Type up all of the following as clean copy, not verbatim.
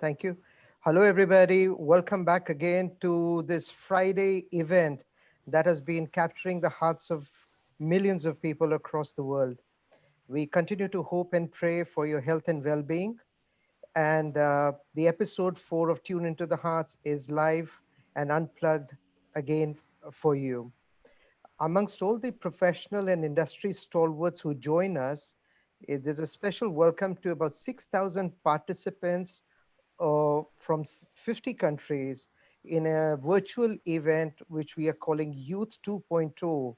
Thank you. Hello, everybody. Welcome back again to this Friday event that has been capturing the hearts of millions of people across the world. We continue to hope and pray for your health and well being. And the episode 4 of Tune Into the Hearts is live and unplugged again for you. Amongst all the professional and industry stalwarts who join us, there's a special welcome to about 6,000 participants from 50 countries in a virtual event which we are calling Youth 2.0.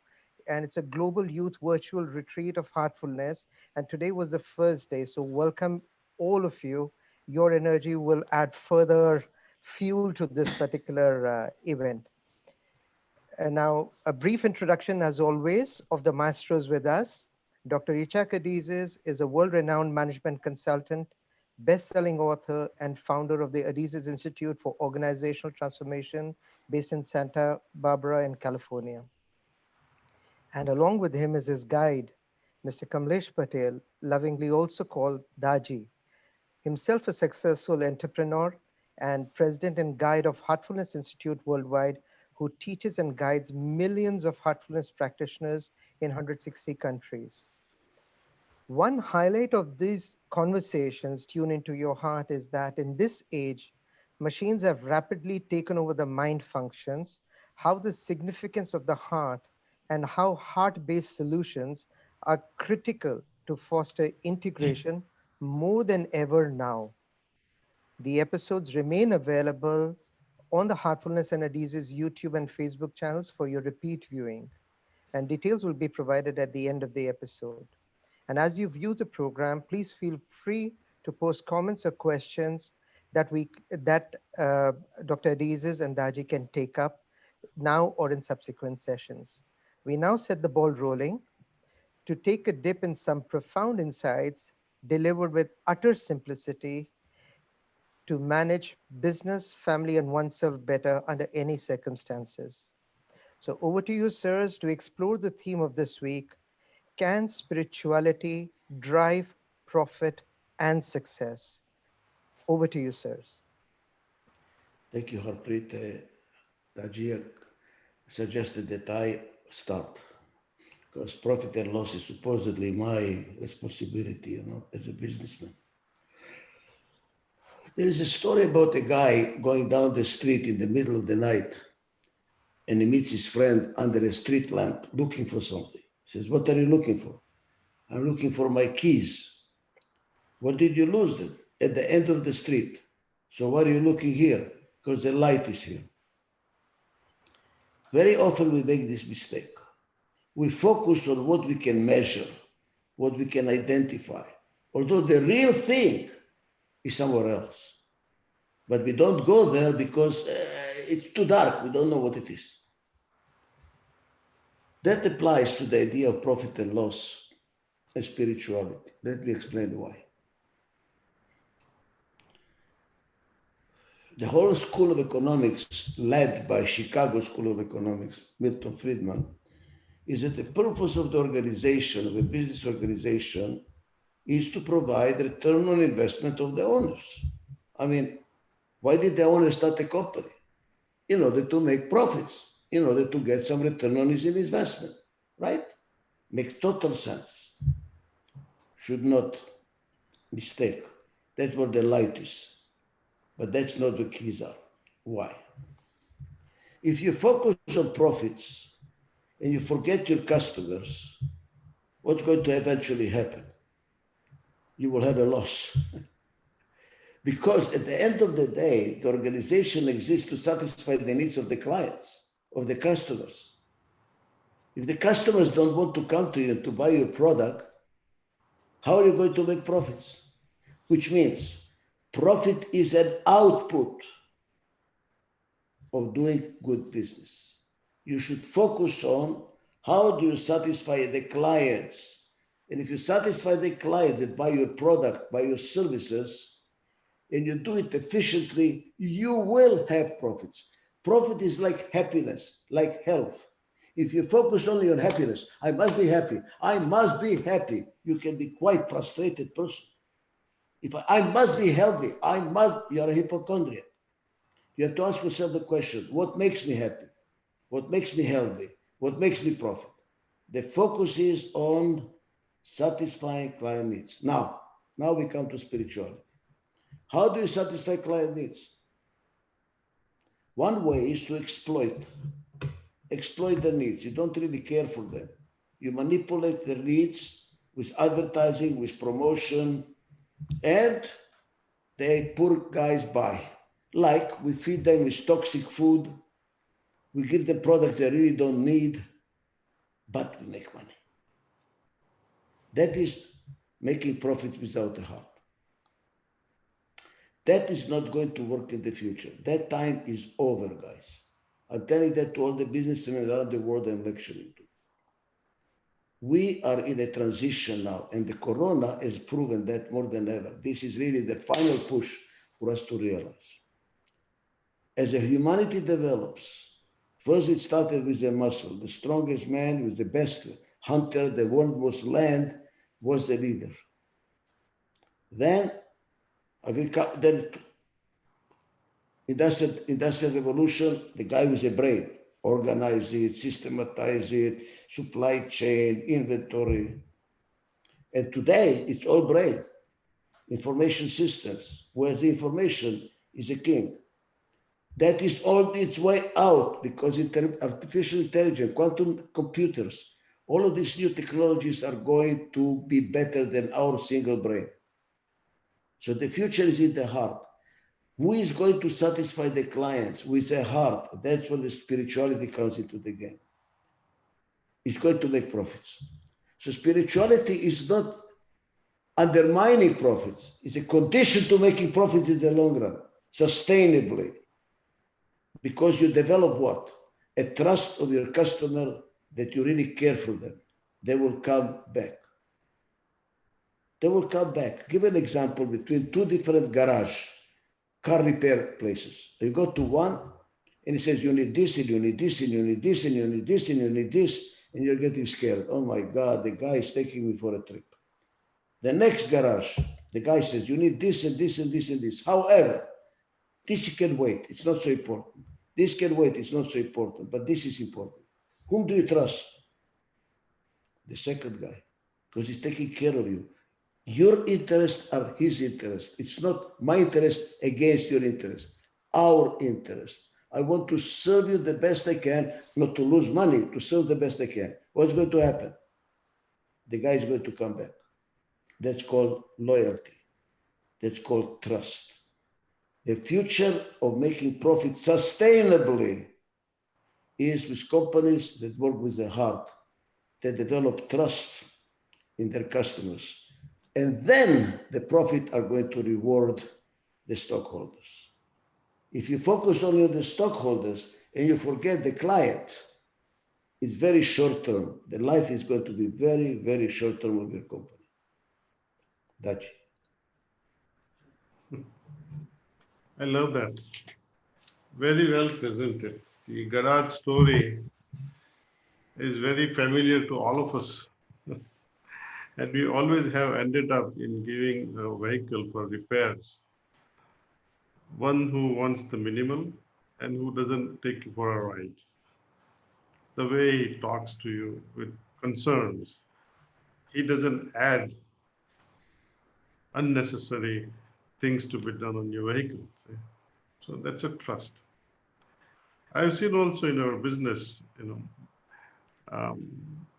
And it's a global youth virtual retreat of heartfulness. And today was the first day. So, welcome all of you. Your energy will add further fuel to this particular event. And now, a brief introduction, as always, of the maestros with us. Dr. Ichak Adizes is a world-renowned management consultant, best-selling author, and founder of the Adizes Institute for Organizational Transformation, based in Santa Barbara in California. And along with him is his guide, Mr. Kamlesh Patel, lovingly also called Daaji, himself a successful entrepreneur and president and guide of Heartfulness Institute worldwide, who teaches and guides millions of heartfulness practitioners in 160 countries. One highlight of these conversations, Tune Into Your Heart, is that in this age, machines have rapidly taken over the mind functions, how the significance of the heart and how heart-based solutions are critical to foster integration more than ever now. The episodes remain available on the Heartfulness and Adizes YouTube and Facebook channels for your repeat viewing, and details will be provided at the end of the episode. And as you view the program, please feel free to post comments or questions that Dr. Adizes and Daji can take up now or in subsequent sessions. We now set the ball rolling to take a dip in some profound insights delivered with utter simplicity to manage business, family, and oneself better under any circumstances. So over to you, sirs, to explore the theme of this week. Can spirituality drive profit and success? Over to you, sirs. Thank you, Harpreet. Tajia suggested that I start because profit and loss is supposedly my responsibility, as a businessman. There is a story about a guy going down the street in the middle of the night and he meets his friend under a street lamp looking for something. He says, "What are you looking for?" "I'm looking for my keys." "What did you lose them?" "At the end of the street." "So why are you looking here?" "Because the light is here." Very often we make this mistake. We focus on what we can measure, what we can identify, although the real thing is somewhere else. But we don't go there because it's too dark. We don't know what it is. That applies to the idea of profit and loss and spirituality. Let me explain why. The whole School of Economics, led by Chicago School of Economics, Milton Friedman, is that the purpose of the organization, of a business organization, is to provide return on investment of the owners. I mean, why did the owner start a company? In order to make profits, in order to get some return on his investment, right? Makes total sense. Should not mistake. That's where the light is. But that's not the keys are. Why? If you focus on profits and you forget your customers, what's going to eventually happen? You will have a loss. Because at the end of the day, the organization exists to satisfy the needs of the clients, of the customers. If the customers don't want to come to you to buy your product, how are you going to make profits? Which means profit is an output of doing good business. You should focus on how do you satisfy the clients. And if you satisfy the clients that buy your product, buy your services, and you do it efficiently, you will have profits. Profit is like happiness, like health. If you focus only on happiness, I must be happy, I must be happy, you can be quite frustrated person. If I must be healthy, you're a hypochondriac. You have to ask yourself the question, what makes me happy? What makes me healthy? What makes me profit? The focus is on satisfying client needs. Now we come to spirituality. How do you satisfy client needs? One way is to exploit their needs. You don't really care for them. You manipulate their needs with advertising, with promotion, and they poor guys buy. Like we feed them with toxic food, we give them products they really don't need, but we make money. That is making profits without a heart. That is not going to work in the future. That time is over, guys. I'm telling that to all the businessmen around the world I'm lecturing to. We are in a transition now, and the corona has proven that more than ever. This is really the final push for us to realize. As a humanity develops, first it started with the muscle. The strongest man with the best hunter, the world most land, was the leader. Then industrial revolution, the guy with the brain, organize it, systematize it, supply chain, inventory. And today it's all brain, information systems, where the information is a king. That is on its way out because artificial intelligence, quantum computers, all of these new technologies are going to be better than our single brain. So the future is in the heart. Who is going to satisfy the clients with a heart? That's when the spirituality comes into the game. It's going to make profits. So spirituality is not undermining profits. It's a condition to making profits in the long run, sustainably. Because you develop what? A trust of your customer that you really care for them. They will come back. They will come back. Give an example between two different car repair places. You go to one and it says you need this and you need this and you need this and you need this and you need this, and you're getting scared. Oh my God, the guy is taking me for a trip. The next garage, the guy says you need this and this and this and this. However, this can wait. It's not so important. This can wait. It's not so important, but this is important. Whom do you trust? The second guy, because he's taking care of you. Your interests are his interest. It's not my interest against your interest, our interest. I want to serve you the best I can, not to lose money, to serve the best I can. What's going to happen? The guy is going to come back. That's called loyalty. That's called trust. The future of making profit sustainably is with companies that work with the heart, that develop trust in their customers. And then the profit are going to reward the stockholders. If you focus only on the stockholders and you forget the client, it's very short term. The life is going to be very, very short term of your company. Daaji. I love that. Very well presented. The garage story is very familiar to all of us. And we always have ended up in giving a vehicle for repairs. One who wants the minimal and who doesn't take you for a ride. The way he talks to you with concerns, he doesn't add unnecessary things to be done on your vehicle. So that's a trust. I've seen also in our business,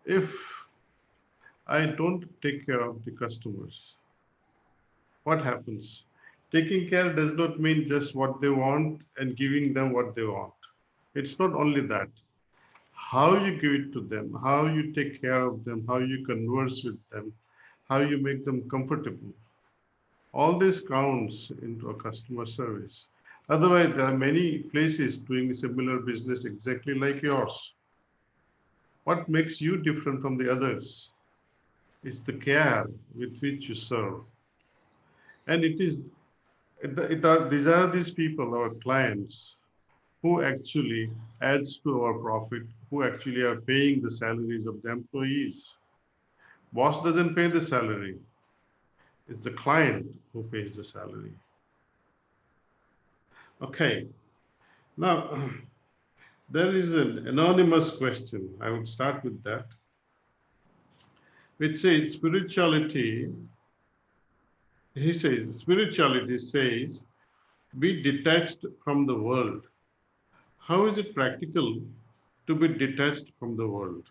if I don't take care of the customers, what happens? Taking care does not mean just what they want and giving them what they want. It's not only that. How you give it to them, how you take care of them, how you converse with them, how you make them comfortable. All this counts into a customer service. Otherwise, there are many places doing similar business exactly like yours. What makes you different from the others is the care with which you serve. And these are these people, our clients, who actually adds to our profit, who actually are paying the salaries of the employees. Boss doesn't pay the salary. It's the client who pays the salary. Okay, now there is an anonymous question. I would start with that, which says spirituality, spirituality says, be detached from the world. How is it practical to be detached from the world?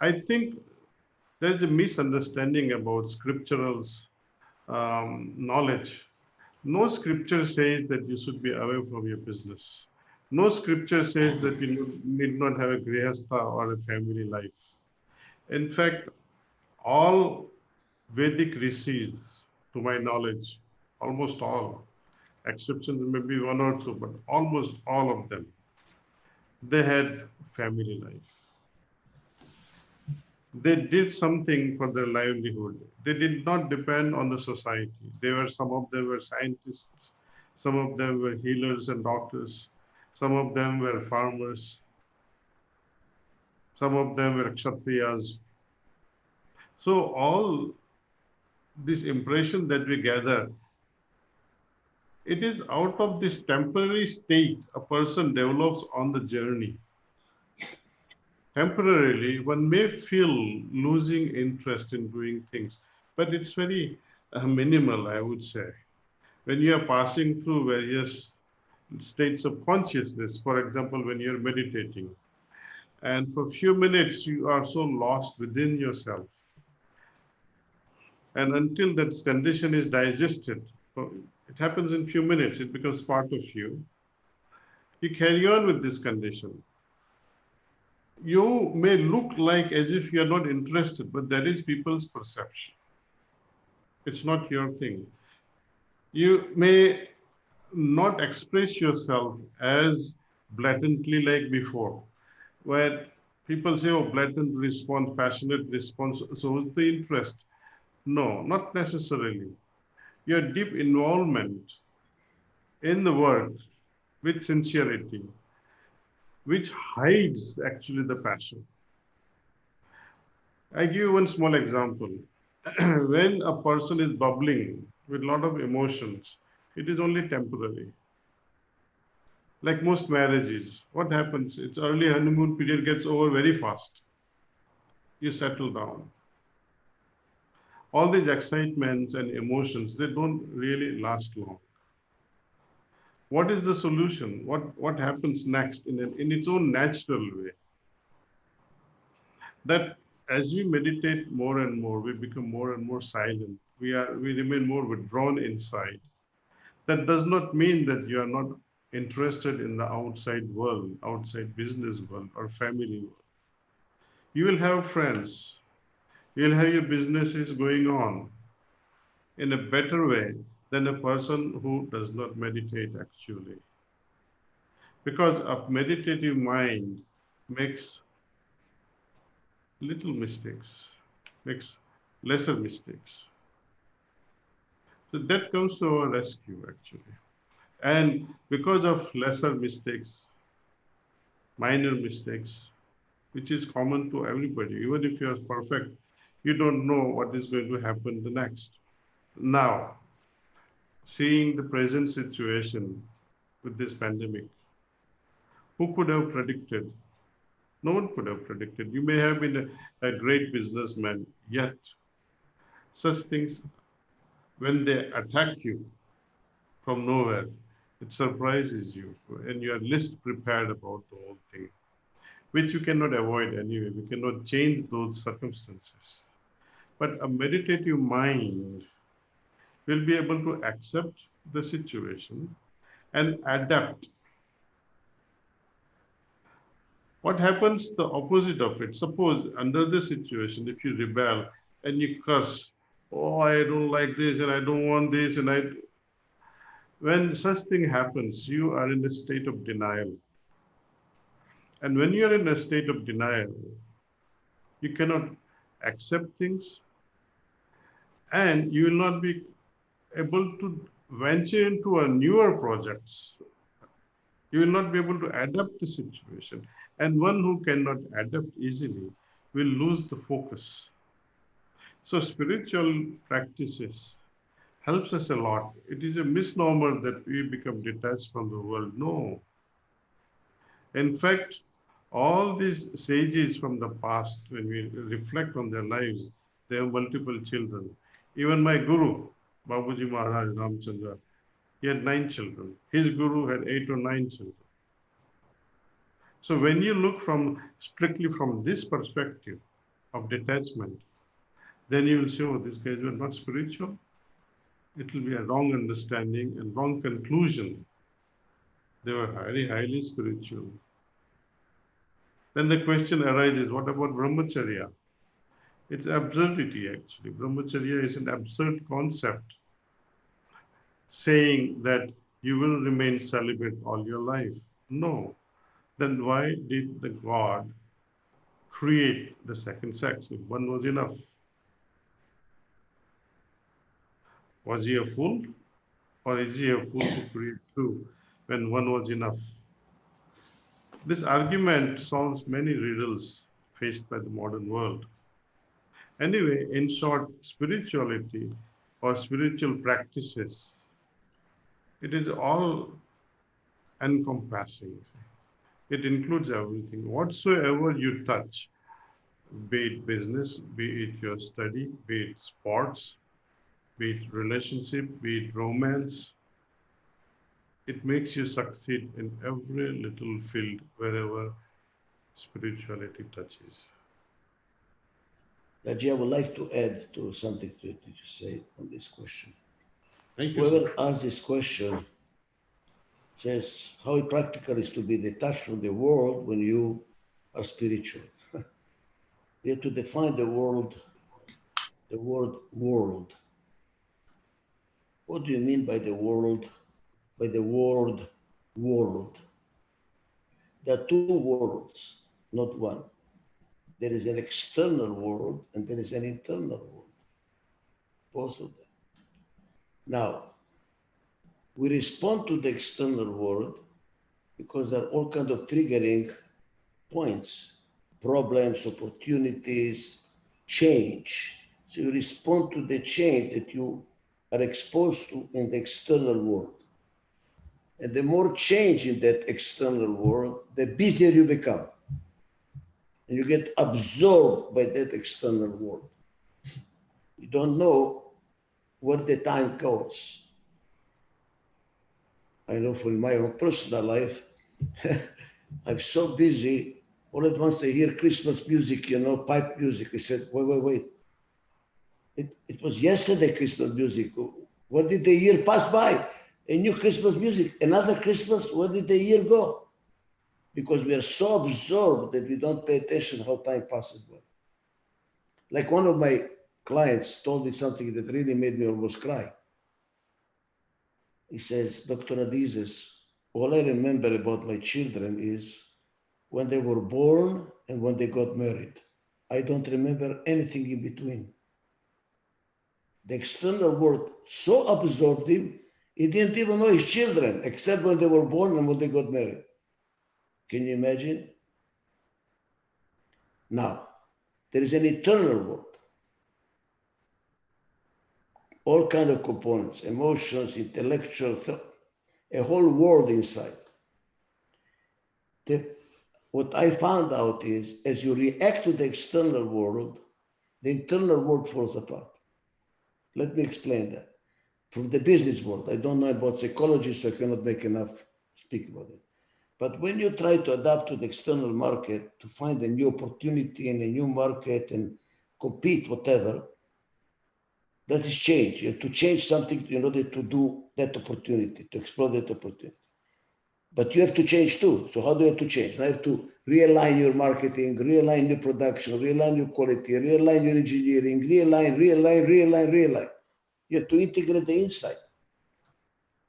I think there's a misunderstanding about scriptural knowledge. No scripture says that you should be away from your business. No scripture says that you need not have a grihastha or a family life. In fact, all Vedic rishis, to my knowledge, almost all, exceptions maybe one or two, but almost all of them, they had family life. They did something for their livelihood. They did not depend on the society. Some of them were scientists, some of them were healers and doctors, some of them were farmers, some of them were kshatriyas. So all this impression that we gather, it is out of this temporary state a person develops on the journey. Temporarily, one may feel losing interest in doing things, but it's very minimal, I would say. When you are passing through various states of consciousness, for example, when you're meditating, and for a few minutes you are so lost within yourself, and until that condition is digested, it happens in few minutes, it becomes part of you. You carry on with this condition. You may look like as if you are not interested, but that is people's perception. It's not your thing. You may not express yourself as blatantly like before, where people say, oh, blatant response, passionate response, so is the interest. No, not necessarily. Your deep involvement in the work with sincerity, which hides actually the passion. I give you one small example. When a person is bubbling with a lot of emotions, it is only temporary. Like most marriages, what happens? Its early honeymoon period gets over very fast. You settle down. All these excitements and emotions, they don't really last long. What is the solution? What happens next in its own natural way? That as we meditate more and more, we become more and more silent. We remain more withdrawn inside. That does not mean that you are not interested in the outside world, outside business world or family world. You will have friends. You will have your businesses going on in a better way than a person who does not meditate actually. Because a meditative mind makes little mistakes, makes lesser mistakes. So that comes to our rescue actually. And because of lesser mistakes, minor mistakes, which is common to everybody, even if you are perfect, you don't know what is going to happen the next. Now, seeing the present situation with this pandemic, who could have predicted? No one could have predicted. You may have been a great businessman, yet such things, when they attack you from nowhere, it surprises you and you are least prepared about the whole thing, which you cannot avoid anyway. We cannot change those circumstances. But a meditative mind will be able to accept the situation and adapt. What happens the opposite of it? Suppose under this situation, if you rebel and you curse, oh, I don't like this and I don't want this, and when such thing happens, you are in a state of denial. And when you are in a state of denial, you cannot accept things and you will not be able to venture into a newer projects. You will not be able to adapt the situation. And one who cannot adapt easily will lose the focus. So spiritual practices helps us a lot. It is a misnomer that we become detached from the world. No. In fact, all these sages from the past, when we reflect on their lives, they have multiple children. Even my guru, Babuji Maharaj Ramchandra, he had 9 children. His guru had 8 or 9 children. So when you look from strictly from this perspective of detachment, then you will say, oh, these guys were not spiritual. It will be a wrong understanding and wrong conclusion. They were highly, highly spiritual. Then the question arises, what about brahmacharya? It's absurdity actually. Brahmacharya is an absurd concept saying that you will remain celibate all your life. No. Then why did the God create the second sex if one was enough? Was he a fool? Or is he a fool to create two when one was enough? This argument solves many riddles faced by the modern world. Anyway, in short, spirituality or spiritual practices, it is all encompassing. It includes everything. Whatsoever you touch, be it business, be it your study, be it sports, be it relationship, be it romance, it makes you succeed in every little field wherever spirituality touches. Daaji, I would like to add to something to what you say on this question. Thank you, Whoever sir. asks this question says how practical is to be detached from the world when you are spiritual. We have to define the word world. What do you mean by the world? By the word world? There are two worlds, not one. There is an external world and there is an internal world, both of them. Now, we respond to the external world because there are all kinds of triggering points, problems, opportunities, change. So you respond to the change that you are exposed to in the external world. And the more change in that external world, the busier you become. And you get absorbed by that external world. You don't know where the time goes. I know from my own personal life, I'm so busy, all at once I hear Christmas music, pipe music. I said, wait. It was yesterday Christmas music. Where did the year pass by? A new Christmas music, another Christmas, where did the year go? Because we are so absorbed that we don't pay attention how time passes by. Like one of my clients told me something that really made me almost cry. He says, Dr. Adizes, all I remember about my children is when they were born and when they got married. I don't remember anything in between. The external world so absorbed him, he didn't even know his children, except when they were born and when they got married. Can you imagine? Now, there is an internal world. All kinds of components, emotions, intellectual, a whole world inside. What I found out is, as you react to the external world, the internal world falls apart. Let me explain that. From the business world, I don't know about psychology, so I cannot make enough speak about it. But when you try to adapt to the external market, to find a new opportunity in a new market and compete, whatever, that is change. You have to change something in order to do that opportunity, to explore that opportunity. But you have to change too. So how do you have to change? You have to realign your marketing, realign your production, realign your quality, realign your engineering, realign. You have to integrate the inside.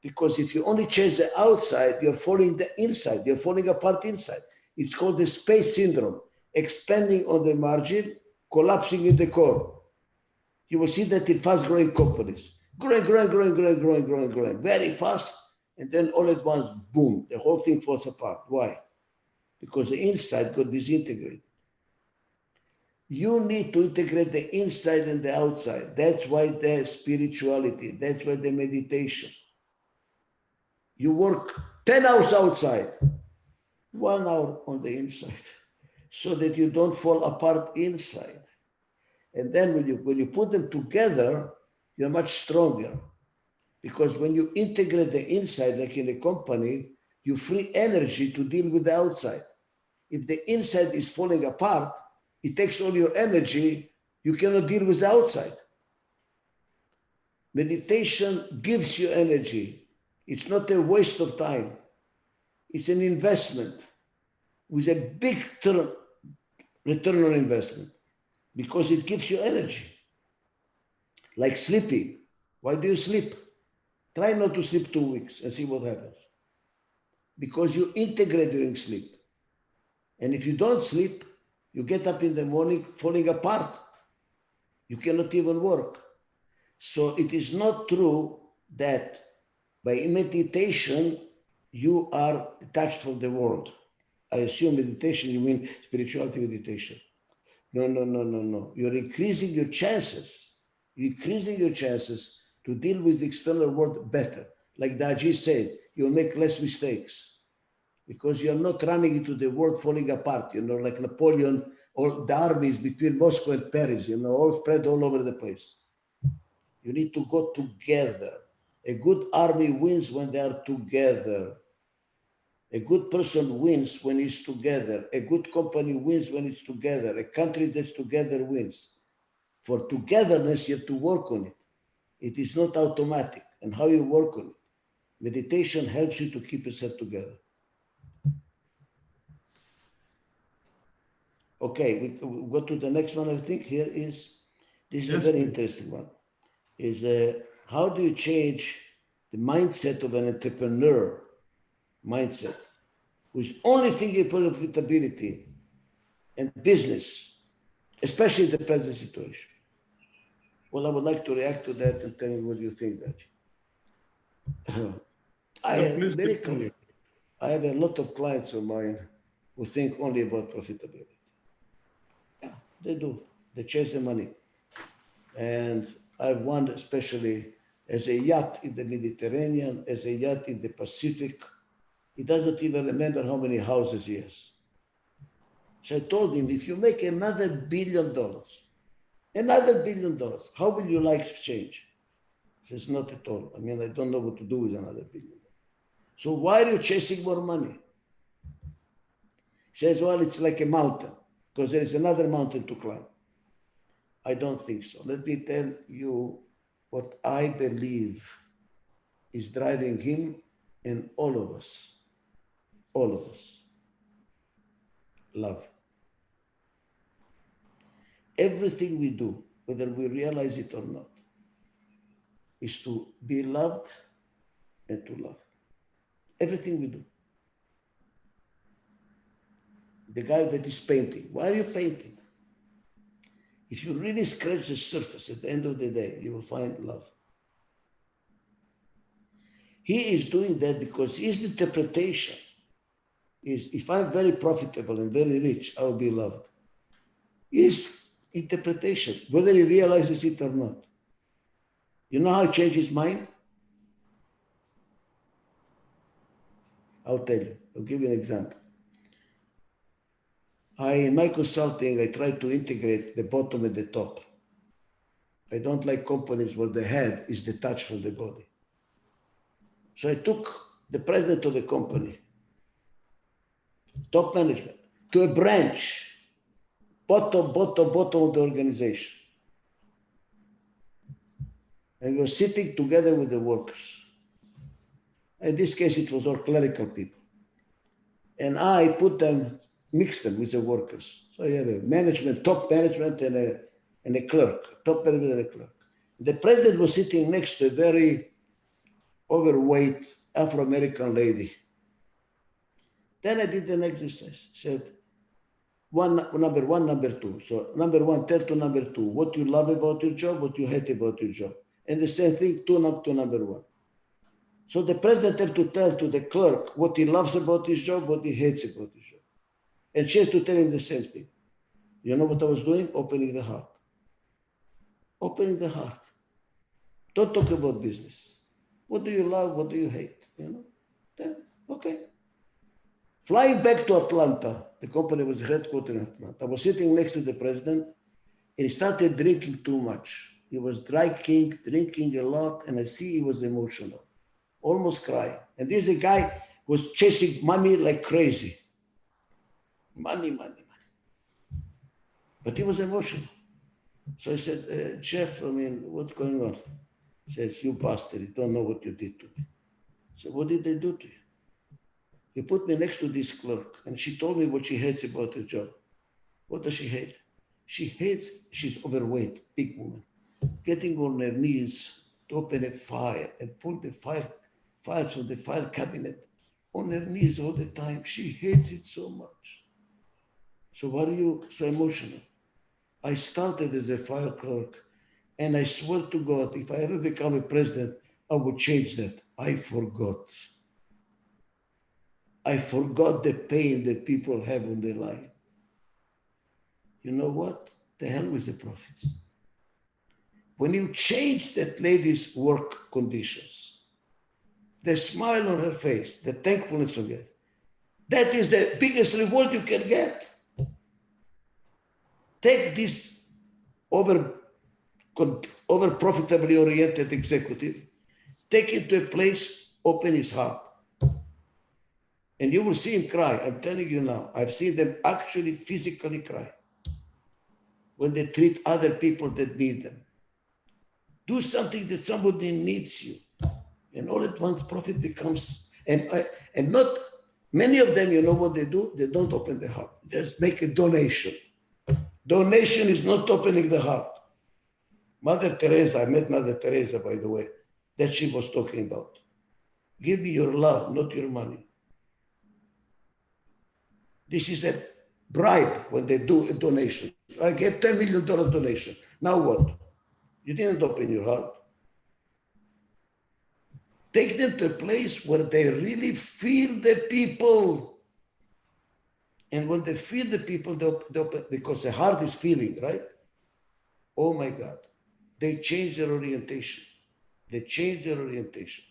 Because if you only change the outside, you're falling the inside. You're falling apart inside. It's called the space syndrome. Expanding on the margin, collapsing in the core. You will see that in fast-growing companies. Growing, very fast. And then all at once, boom, the whole thing falls apart. Why? Because the inside got disintegrated. You need to integrate the inside and the outside. That's why the spirituality, that's why the meditation. You work 10 hours outside, 1 hour on the inside, so that you don't fall apart inside. And then when you put them together, you're much stronger. Because when you integrate the inside, like in a company, you free energy to deal with the outside. If the inside is falling apart, it takes all your energy, you cannot deal with the outside. Meditation gives you energy. It's not a waste of time. It's an investment with a big return on investment because it gives you energy. Like sleeping. Why do you sleep? Try not to sleep 2 weeks and see what happens. Because you integrate during sleep. And if you don't sleep, you get up in the morning falling apart. You cannot even work. So it is not true that by meditation, you are detached from the world. I assume meditation, you mean spirituality meditation. No. You're increasing your chances. You're increasing your chances to deal with the external world better. Like Daaji said, you'll make less mistakes because you're not running into the world falling apart, like Napoleon, all the armies between Moscow and Paris, all spread all over the place. You need to go together. A good army wins when they are together. A good person wins when he's together. A good company wins when it's together. A country that's together wins. For togetherness, you have to work on it. It is not automatic. And how you work on it. Meditation helps you to keep yourself together. Okay, we go to the next one. I think here is, this is a very interesting one. Is how do you change the mindset of an entrepreneur mindset who is only thinking about profitability and business, especially in the present situation? Well, I would like to react to that and tell me what you think, Daaji. I have a lot of clients of mine who think only about profitability. Yeah, they do. They chase the money. And I've won especially as a yacht in the Mediterranean, as a yacht in the Pacific. He doesn't even remember how many houses he has. So I told him, if you make another $1 billion, how will your life change? He says, not at all. I mean, I don't know what to do with another $1 billion. So why are you chasing more money? He says, well, it's like a mountain, because there is another mountain to climb. I don't think so. Let me tell you what I believe is driving him and all of us. All of us. Love. Everything we do, whether we realize it or not, is to be loved and to love. Everything we do. The guy that is painting, why are you painting? If you really scratch the surface at the end of the day, you will find love. He is doing that because his interpretation is, if I'm very profitable and very rich, I will be loved. His interpretation, whether he realizes it or not. You know how he changed his mind? I'll tell you. I'll give you an example. In my consulting, I try to integrate the bottom and the top. I don't like companies where the head is detached from the body. So I took the president of the company, top management, to a branch, bottom of the organization. And we were sitting together with the workers. In this case, it was all clerical people. And I mixed them with the workers. So you have a management, top management, and a clerk, top management and a clerk. The president was sitting next to a very overweight Afro-American lady. Then I did an exercise. Said, number one, number two. So number one, tell to number two what you love about your job, what you hate about your job. And the same thing, tune up to number one. So the president has to tell to the clerk what he loves about his job, what he hates about his job. And she has to tell him the same thing. You know what I was doing? Opening the heart. Opening the heart. Don't talk about business. What do you love? What do you hate? You know? Then, okay. Flying back to Atlanta, the company was headquartered in Atlanta. I was sitting next to the president, and he started drinking too much. He was drinking a lot, and I see he was emotional, almost crying. And this is a guy who was chasing money like crazy. Money, money, money. But he was emotional. So I said, Jeff, I mean, what's going on? He says, you bastard, you don't know what you did to me. I said, what did they do to you? He put me next to this clerk, and she told me what she hates about her job. What does she hate? She hates, she's overweight, big woman, getting on her knees to open a file and pull the files from the file cabinet on her knees all the time. She hates it so much. So why are you so emotional? I started as a file clerk, and I swear to God, if I ever become a president, I would change that. I forgot. I forgot the pain that people have on their life. You know what? The hell with the profits. When you change that lady's work conditions, the smile on her face, the thankfulness on her face, that is the biggest reward you can get. Take this over profitably oriented executive, take him to a place, open his heart, and you will see him cry. I'm telling you now, I've seen them actually physically cry when they treat other people that need them. Do something that somebody needs you. And all at once, profit becomes, and not, many of them, you know what they do? They don't open the heart. Just make a donation. Donation is not opening the heart. Mother Teresa, I met Mother Teresa, by the way, that she was talking about. Give me your love, not your money. This is a bribe when they do a donation. I get $10 million donation. Now what? You didn't open your heart. Take them to a place where they really feel the people. And when they feel the people, because the heart is feeling, right? Oh my God. They change their orientation. They change their orientation.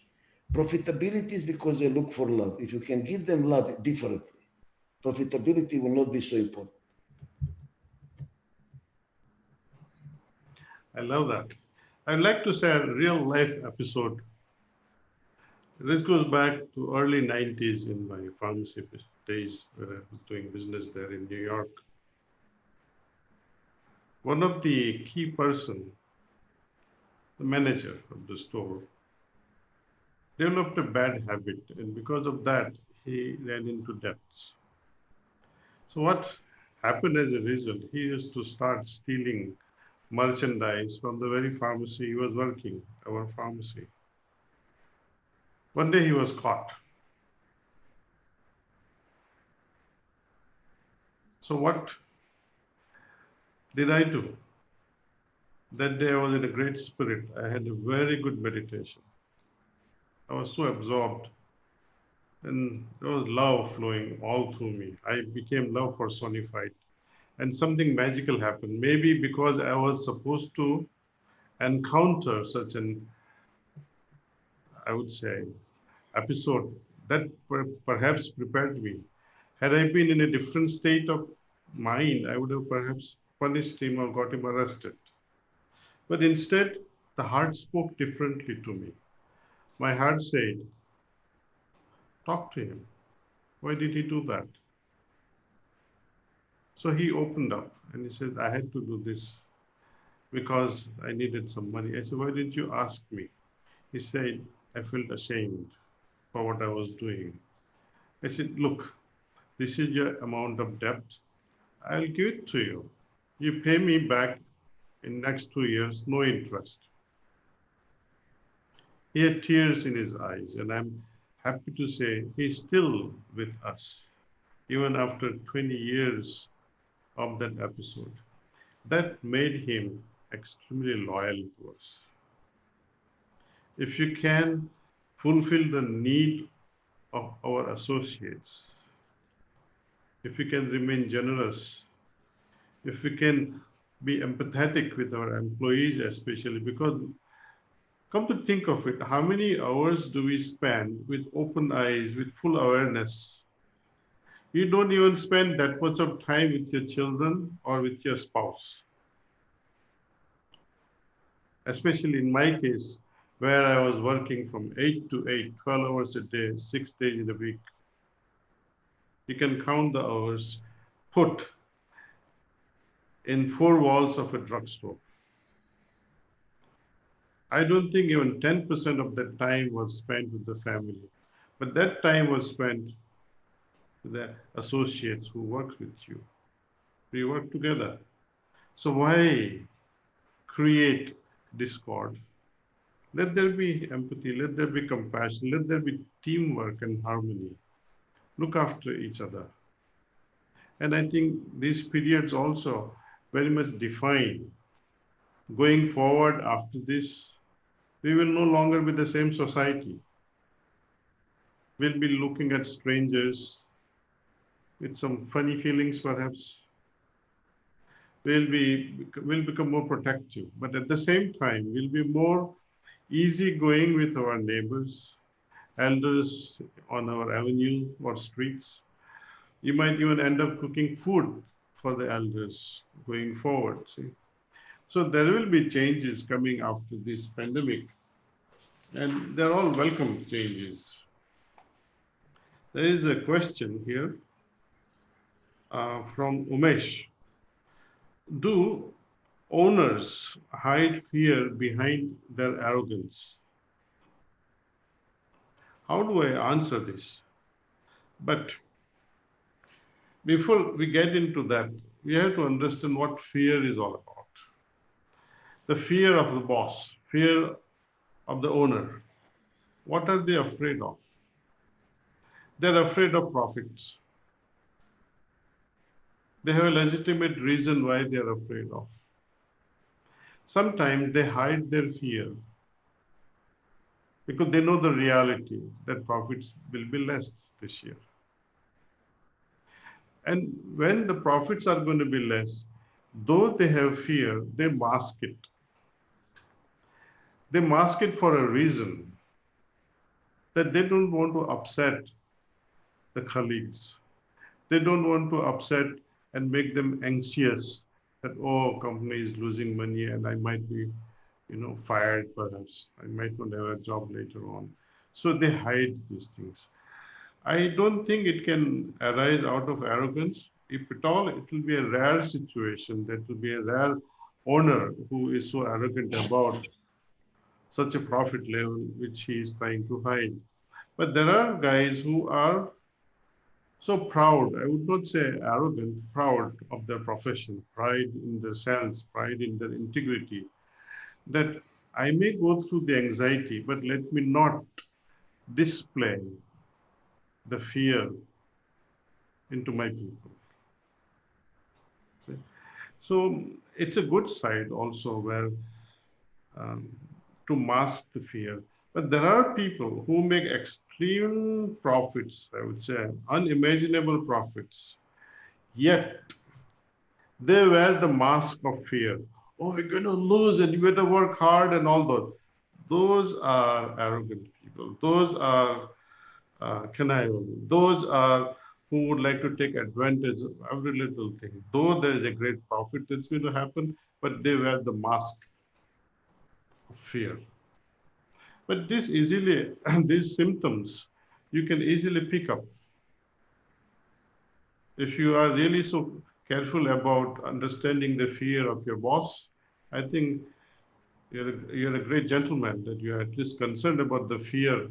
Profitability is because they look for love. If you can give them love differently, profitability will not be so important. I love that. I'd like to share a real life episode. This goes back to early 90s in my pharmacy days where I was doing business there in New York. One of the key person, the manager of the store, developed a bad habit, and because of that, he ran into debts. So what happened as a result? He used to start stealing merchandise from the very pharmacy he was working, our pharmacy. One day he was caught. So what did I do? That day I was in a great spirit. I had a very good meditation. I was so absorbed, and there was love flowing all through me. I became love personified, and something magical happened. Maybe because I was supposed to encounter such an, I would say, episode that perhaps prepared me. Had I been in a different state of mind, I would have perhaps punished him or got him arrested. But instead, the heart spoke differently to me. My heart said, talk to him. Why did he do that? So he opened up and he said, I had to do this because I needed some money. I said, why didn't you ask me? He said, I felt ashamed for what I was doing. I said, look, this is your amount of debt. I'll give it to you. You pay me back in next 2 years, no interest. He had tears in his eyes, and I'm happy to say he's still with us, even after 20 years of that episode. That made him extremely loyal to us. If you can fulfill the need of our associates, if you can remain generous, if we can be empathetic with our employees, especially because come to think of it, how many hours do we spend with open eyes, with full awareness? You don't even spend that much of time with your children or with your spouse. Especially in my case, where I was working from 8 to 8, 12 hours a day, 6 days in a week. You can count the hours put in four walls of a drugstore. I don't think even 10% of that time was spent with the family. But that time was spent with the associates who work with you. We work together. So why create discord? Let there be empathy, let there be compassion, let there be teamwork and harmony. Look after each other. And I think these periods also very much define going forward after this. We will no longer be the same society. We'll be looking at strangers with some funny feelings, perhaps. We'll become more protective, but at the same time, we'll be more easygoing with our neighbors, elders on our avenue or streets. You might even end up cooking food for the elders going forward. See? So there will be changes coming after this pandemic, and they're all welcome changes. There is a question here from Umesh. Do owners hide fear behind their arrogance? How do I answer this? But before we get into that, we have to understand what fear is all about. The fear of the boss, fear of the owner. What are they afraid of? They're afraid of profits. They have a legitimate reason why they are afraid of. Sometimes they hide their fear because they know the reality that profits will be less this year. And when the profits are going to be less, though they have fear, they mask it. They mask it for a reason that they don't want to upset the colleagues. They don't want to upset and make them anxious that, oh, company is losing money and I might be, fired perhaps. I might not have a job later on. So they hide these things. I don't think it can arise out of arrogance. If at all, it will be a rare situation. That will be a rare owner who is so arrogant about such a profit level which he is trying to hide. But there are guys who are so proud, I would not say arrogant, proud of their profession, pride in their sense, pride in their integrity, that I may go through the anxiety, but let me not display the fear into my people. So it's a good side also where um, to mask the fear. But there are people who make extreme profits, I would say, unimaginable profits, yet they wear the mask of fear. Oh, we're going to lose and you better work hard and all those. Those are arrogant people. Those are conniving. Those are who would like to take advantage of every little thing. Though there is a great profit that's going to happen, but they wear the mask of fear. But this easily, these symptoms, you can easily pick up. If you are really so careful about understanding the fear of your boss, I think you're a great gentleman that you're at least concerned about the fear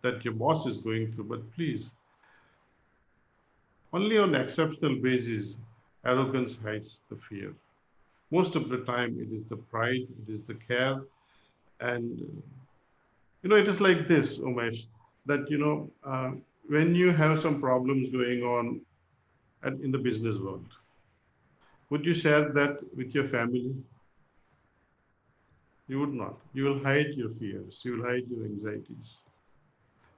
that your boss is going through. But please, only on exceptional basis, arrogance hides the fear. Most of the time, it is the pride, it is the care, and it is like this, Umesh, that when you have some problems going on in the business world, would you share that with your family? You would not. You will hide your fears. You will hide your anxieties.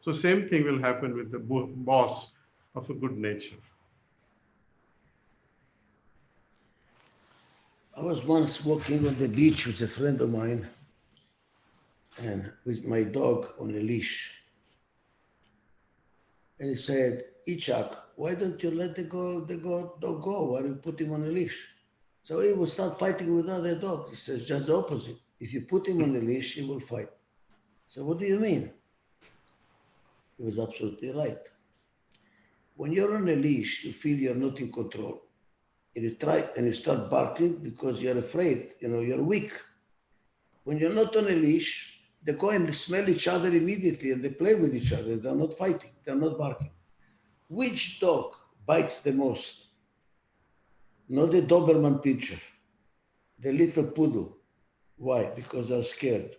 So same thing will happen with the boss of a good nature. I was once walking on the beach with a friend of mine and with my dog on a leash. And he said, Ichak, why don't you let the dog go while you put him on a leash? So he will start fighting with other dogs. He says, just the opposite. If you put him on a leash, he will fight. So what do you mean? He was absolutely right. When you're on a leash, you feel you're not in control. And you try and you start barking because you're afraid, you're weak. When you're not on a leash, they go and smell each other immediately and they play with each other. They're not fighting, they're not barking. Which dog bites the most? Not the Doberman Pinscher, the little poodle. Why? Because they're scared.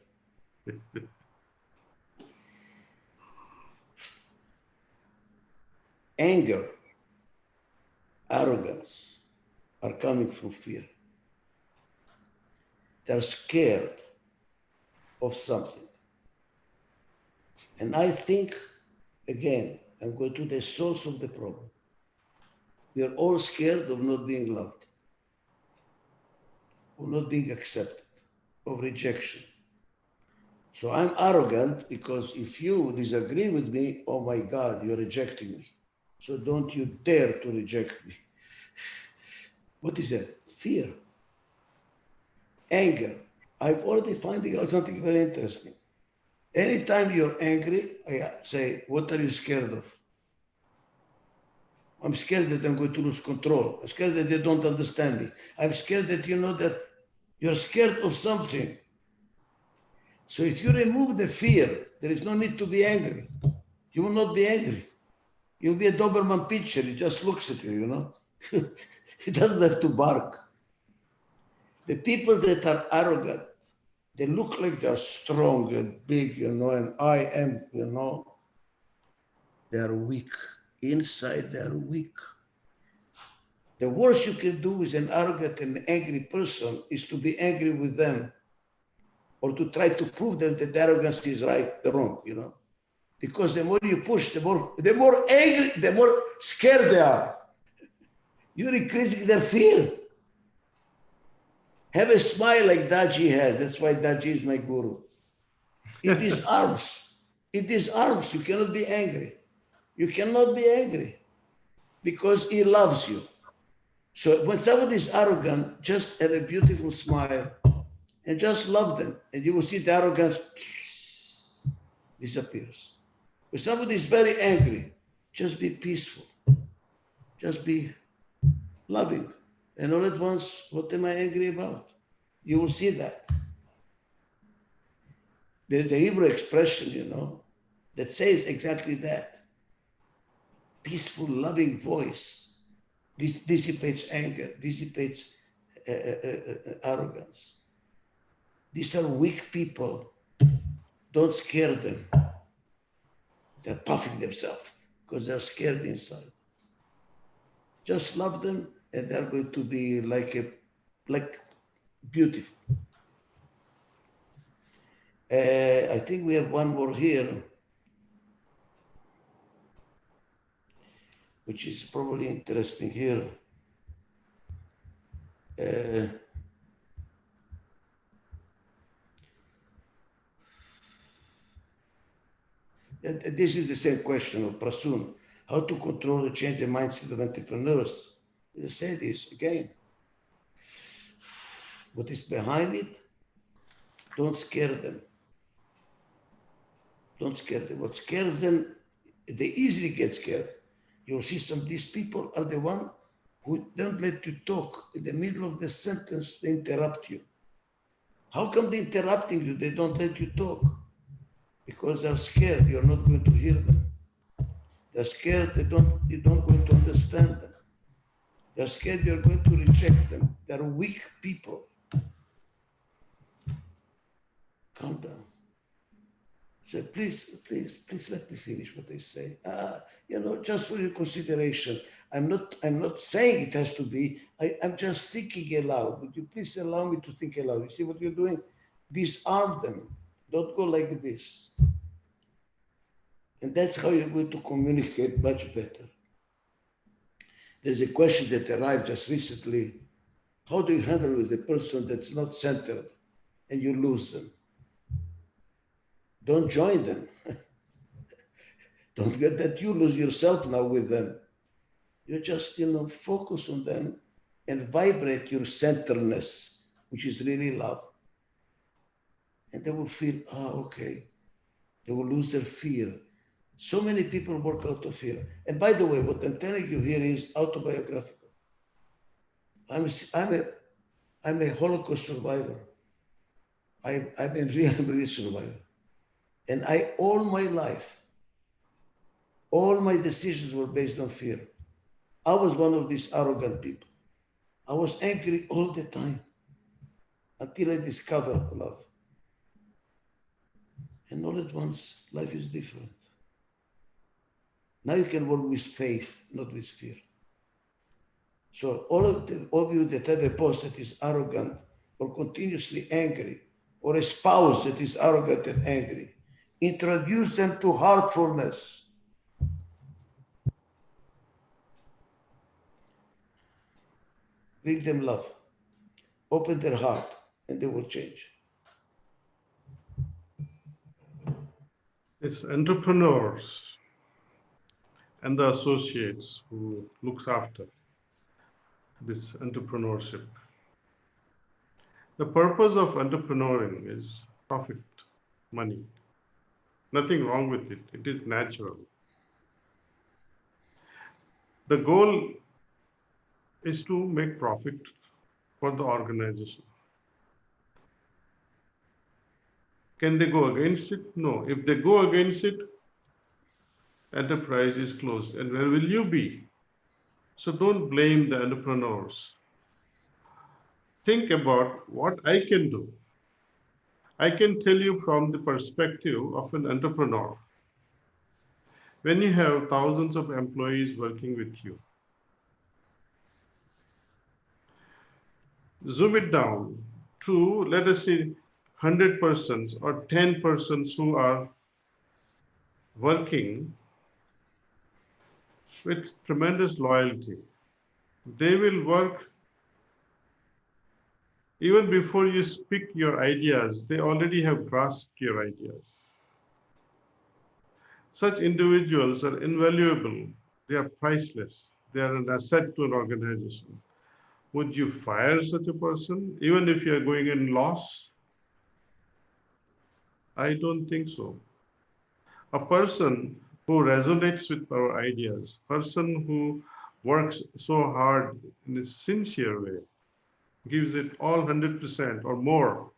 Anger, arrogance are coming from fear. They're scared of something. And I think, again, I'm going to the source of the problem. We are all scared of not being loved, of not being accepted, of rejection. So I'm arrogant because if you disagree with me, oh my God, you're rejecting me. So don't you dare to reject me. What is that? Fear. Anger. I'm already finding out something very interesting. Anytime you're angry, I say, what are you scared of? I'm scared that I'm going to lose control. I'm scared that they don't understand me. I'm scared that that you're scared of something. So if you remove the fear, there is no need to be angry. You will not be angry. You'll be a Doberman Pinscher. He just looks at you, He doesn't have to bark. The people that are arrogant, they look like they're strong and big, and I am, they are weak. Inside, they are weak. The worst you can do with an arrogant and angry person is to be angry with them or to try to prove them that the arrogance is right, the wrong, Because the more you push, the more angry, the more scared they are. You're increasing their fear. Have a smile like Daaji has. That's why Daaji is my guru. It is arms. It is arms. You cannot be angry. You cannot be angry because he loves you. So when somebody is arrogant, just have a beautiful smile and just love them. And you will see the arrogance disappears. When somebody is very angry, just be peaceful. Just be loving. And all at once, what am I angry about? You will see that. There's the Hebrew expression, that says exactly that. Peaceful, loving voice. This dissipates anger, dissipates arrogance. These are weak people. Don't scare them. They're puffing themselves because they're scared inside. Just love them and they're going to be like beautiful. I think we have one more here, which is probably interesting here. This is the same question of Prasun. How to control and change the mindset of entrepreneurs? I say this again. What is behind it? Don't scare them. Don't scare them. What scares them, they easily get scared. You'll see some of these people are the one who don't let you talk. In the middle of the sentence, they interrupt you. How come they're interrupting you? They don't let you talk. Because they're scared you're not going to hear them. They're scared you're not going to understand them. They're scared you're going to reject them. They're weak people. Calm down. So please let me finish what I say. Just for your consideration. I'm not saying it has to be. I'm just thinking aloud. Would you please allow me to think aloud? You see what you're doing? Disarm them. Don't go like this. And that's how you're going to communicate much better. There's a question that arrived just recently How do you handle with a person that's not centered and you lose them? Don't join them. Don't get that you lose yourself now with them. You just, focus on them and vibrate your centeredness, which is really love. And they will feel, okay. They will lose their fear. So many people work out of fear. And by the way, what I'm telling you here is autobiographical. I'm a Holocaust survivor. I'm a real survivor. And all my life, all my decisions were based on fear. I was one of these arrogant people. I was angry all the time until I discovered love. And all at once, life is different. Now you can work with faith, not with fear. So all of you that have a boss that is arrogant or continuously angry, or a spouse that is arrogant and angry, introduce them to heartfulness. Bring them love. Open their heart, and they will change. It's entrepreneurs and the associates who looks after this entrepreneurship. The purpose of entrepreneuring is profit, money. Nothing wrong with it. It is natural. The goal is to make profit for the organization. Can they go against it? No. If they go against it, enterprise is closed. And where will you be? So don't blame the entrepreneurs. Think about what I can do. I can tell you from the perspective of an entrepreneur. When you have thousands of employees working with you, zoom it down to, let us say, 100 persons or 10 persons who are working with tremendous loyalty. They will work even before you speak your ideas. They already have grasped your ideas. Such individuals are invaluable. They are priceless. They are an asset to an organization. Would you fire such a person even if you are going in loss? I don't think so. A person who resonates with our ideas, person who works so hard in a sincere way, gives it all 100% or more.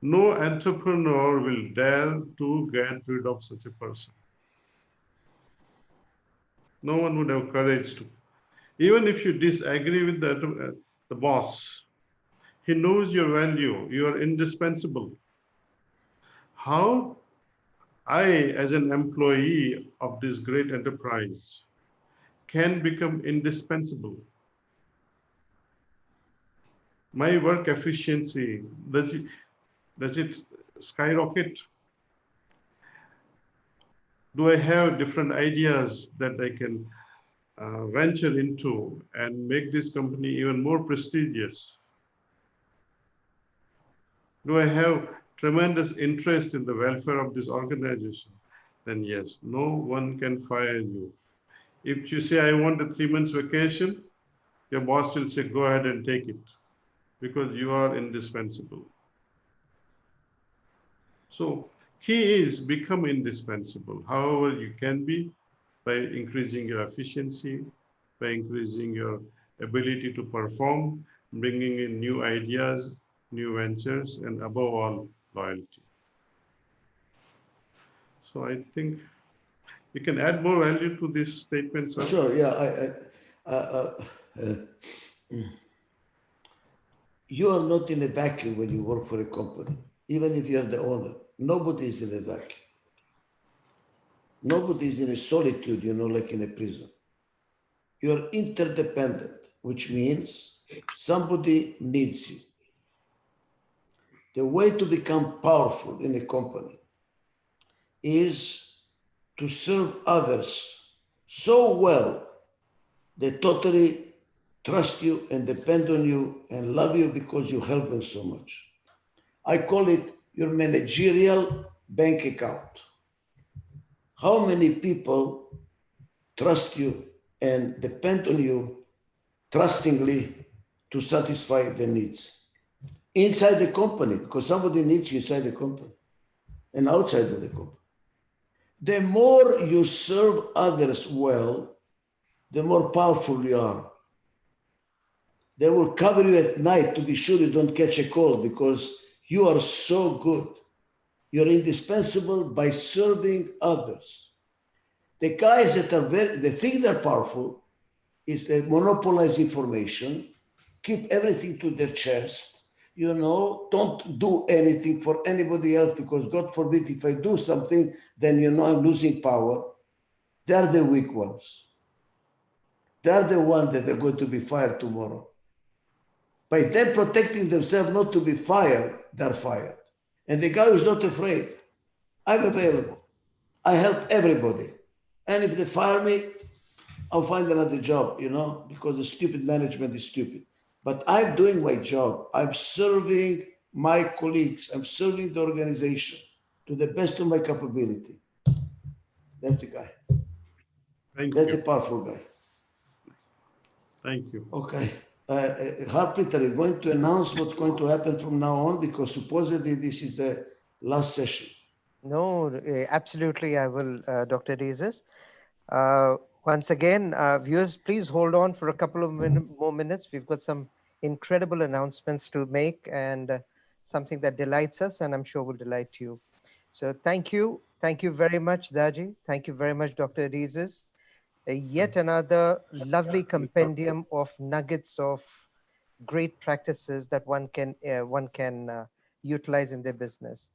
No entrepreneur will dare to get rid of such a person. No one would have courage to. Even if you disagree with the boss, he knows your value, you are indispensable. How I, as an employee of this great enterprise, can become indispensable? My work efficiency, does it skyrocket? Do I have different ideas that I can venture into and make this company even more prestigious? Do I have tremendous interest in the welfare of this organization? Then yes, no one can fire you. If you say, I want a 3 months vacation, your boss will say, go ahead and take it because you are indispensable. So key is become indispensable. However you can be, by increasing your efficiency, by increasing your ability to perform, bringing in new ideas, new ventures, and above all, loyalty. So I think you can add more value to this statement, sir. Sure, yeah. You are not in a vacuum when you work for a company, even if you are the owner. Nobody is in a vacuum. Nobody is in a solitude, like in a prison. You are interdependent, which means somebody needs you. The way to become powerful in a company is to serve others so well they totally trust you and depend on you and love you because you help them so much. I call it your managerial bank account. How many people trust you and depend on you trustingly to satisfy their needs inside the company, because somebody needs you inside the company and outside of the company. The more you serve others well, the more powerful you are. They will cover you at night to be sure you don't catch a cold because you are so good. You're indispensable by serving others. The guys that are they think they're powerful is they monopolize information, keep everything to their chest, don't do anything for anybody else because God forbid if I do something, then I'm losing power. They're the weak ones. They're the ones that are going to be fired tomorrow. By them protecting themselves not to be fired, they're fired. And the guy who's not afraid, I'm available. I help everybody. And if they fire me, I'll find another job, because the stupid management is stupid. But I'm doing my job. I'm serving my colleagues. I'm serving the organization to the best of my capability. That's the guy. Thank That's a you. powerful guy. Thank you. Okay. Harpreet, are you going to announce what's going to happen from now on? Because supposedly this is the last session. No, absolutely, I will, Dr. Adizes. Once again, viewers, please hold on for a couple of more minutes. We've got some incredible announcements to make and something that delights us, and I'm sure will delight you. So thank you. Thank you very much, Daaji. Thank you very much, Dr. Adizes. Yet another lovely compendium of nuggets of great practices that one can utilize in their business.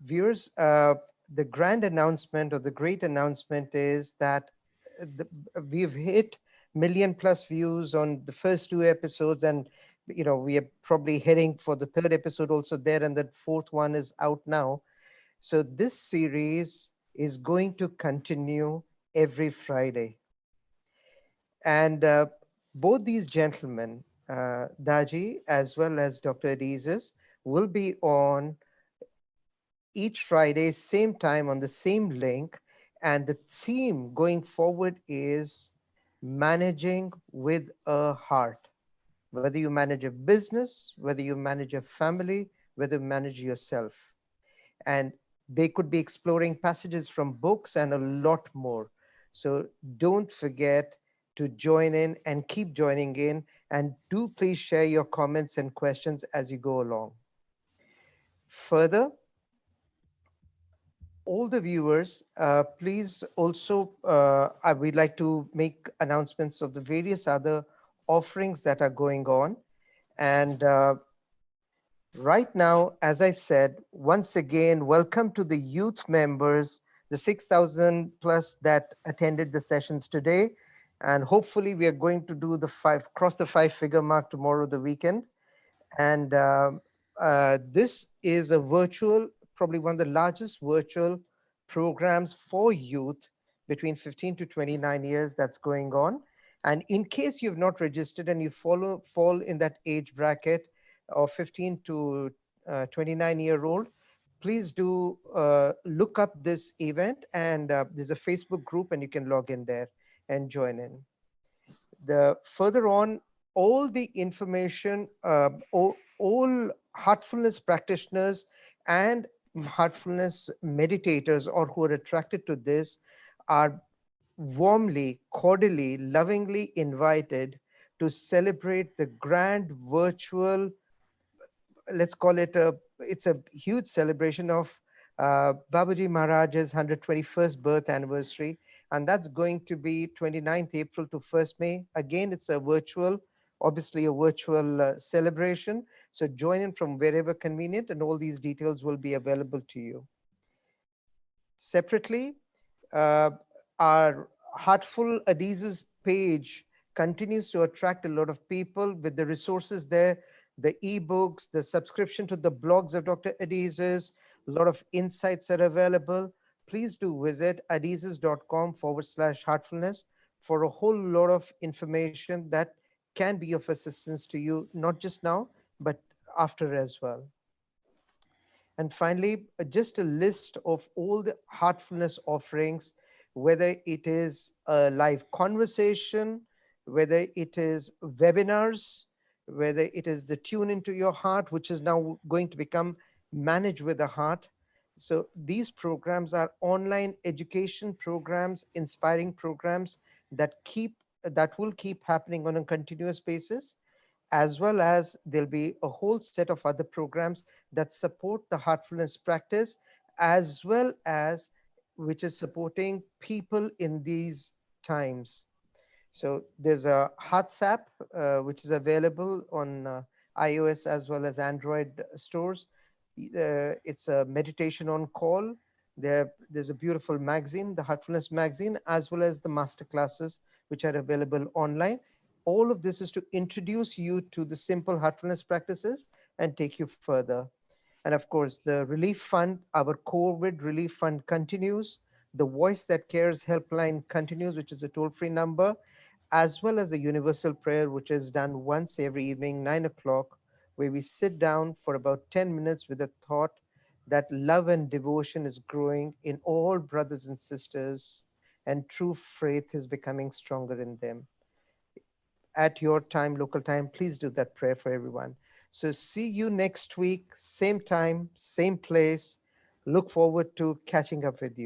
Viewers, the grand announcement or the great announcement is that the, we've hit million plus views on the first two episodes, and we are probably heading for the third episode also there, and the fourth one is out now. So this series is going to continue every Friday. And both these gentlemen, Daaji as well as Dr. Adizes, will be on each Friday, same time on the same link. And the theme going forward is managing with a heart. Whether you manage a business, whether you manage a family, whether you manage yourself. And they could be exploring passages from books and a lot more. So don't forget to join in and keep joining in. And do please share your comments and questions as you go along. Further, all the viewers, please also, I would like to make announcements of the various other offerings that are going on. And right now, as I said, once again, welcome to the youth members, the 6,000 plus that attended the sessions today. And hopefully we are going to do cross the 5-figure mark tomorrow, the weekend. And this is a virtual, probably one of the largest virtual programs for youth between 15 to 29 years that's going on. And in case you've not registered and you fall in that age bracket of 15 to 29-year-old, please do look up this event. And there's a Facebook group and you can log in there and join in. Further on, all the information, all heartfulness practitioners and heartfulness meditators or who are attracted to this are warmly, cordially, lovingly invited to celebrate the grand virtual, let's call it it's a huge celebration of Babaji Maharaj's 121st birth anniversary. And that's going to be 29th April to 1st May. Again, it's obviously a virtual celebration. So join in from wherever convenient, and all these details will be available to you. Separately, our Heartful Adizes page continues to attract a lot of people with the resources there, the ebooks, the subscription to the blogs of Dr. Adizes, a lot of insights are available. Please do visit adizes.com/heartfulness for a whole lot of information that can be of assistance to you, not just now, but after as well. And finally, just a list of all the heartfulness offerings, whether it is a live conversation, whether it is webinars, whether it is the Tune into Your Heart, which is now going to become Manage with the Heart. So these programs are online education programs, inspiring programs that will keep happening on a continuous basis, as well as there'll be a whole set of other programs that support the heartfulness practice, as well as which is supporting people in these times. So there's a Hearts app, which is available on iOS as well as Android stores. It's a meditation on call. There's a beautiful magazine, the Heartfulness magazine, as well as the master classes, which are available online. All of this is to introduce you to the simple heartfulness practices and take you further. And of course, the relief fund, our COVID relief fund continues. The Voice That Cares helpline continues, which is a toll free number, as well as the universal prayer, which is done once every evening, 9 o'clock, where we sit down for about 10 minutes with a thought that love and devotion is growing in all brothers and sisters, and true faith is becoming stronger in them. At your time, local time, please do that prayer for everyone. So, see you next week, same time, same place. Look forward to catching up with you.